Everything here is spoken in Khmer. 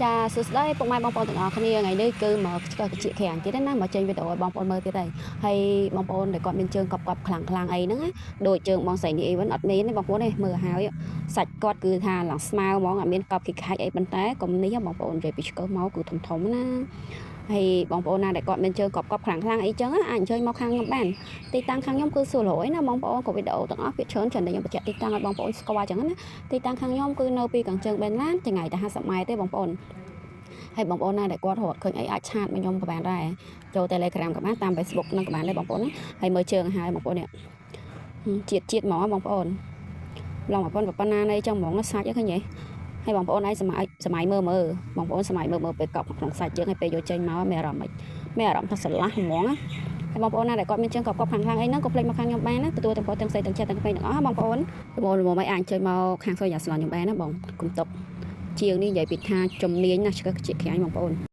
ចាសួស្តីពុកម៉ែបងប្អូនទាំងអស់គ្នាថ្ងៃនេះគឺមកឆ្កឹះជាខាងទៀតណាមកចេញវីដេអូឲ្យបងប្អូនមើលទៀតហើយបងប្អូនដែលគាត់មានជើងកប់ខ្លាំងអីហ្នឹងដូចជើងបងស្រីនេះអីវិញអត់មានទេបងប្អូនទេមើលហើយសាច់គាត់គឺថាឡើងស្មៅហ្មងអត់មានកប់ខាច់អីប៉ុន្តែកុំនេះបងប្អូននិយាយពីឆ្កឹះមកគឺធំណាហើយបងប្អូនណាដែលគាត់មានជើងកប់ខ្លាំងអីចឹងអាចអញ្ជើញមកខាងខ្ញុំបានទីតាំងខាងខ្ញុំគឺសួររយណាបងប្អូនក៏វីដេអូទាំងអស់ភាគច្រើនចាំតែខ្ញុំបញ្ជាក់ទីតាំងឲ្យបងប្អូនស្គាល់ចឹងណាទីតាំងខាងខ្ញុំគឺនៅពីកញ្ជើងបេនឡានចម្ងាយតែ50ម៉ែត្រទេបងប្អូនហើយបងប្អូនណាដែលគាត់រត់ឃើញអីអាចឆាតមកខ្ញុំក៏បានដែរចូល Telegram ក៏បានតាម Facebook នឹងក៏បានដែរបងប្អូនណាហើយមើលជើងហើយបងប្អូននេះជាតិហ្មងបងប្អូនឡងបងប្អូនប៉ុណ្ណានៃចឹងហ្មងសាច់ឃើញទេហើយបងប្អូនឯងសម័យមើលបងប្អូនសម័យមើលពេលកប់ក្នុងសាច់ជើងហើយពេលយកចេញមកមានអារម្មណ៍ថាស្រឡះហ្មងហើយបងប្អូនណាដែលគាត់មានជើងកប់ខ្លាំងអីហ្នឹងក៏ភ្លេចមកខាងខ្ញុំបានណាទទួលទាំងទាំងស្អីទាំងចិត្តទាំងពេញទាំងអស់បងប្អូនមកអាចចេញមកខាងសូយ៉ាសាឡនខ្ញុំបានណាបងគុំຕົកជាងនេះនិយាយពីថាជំនាញណាឆ្កឹះជាខ្ញាញ់បងប្អូន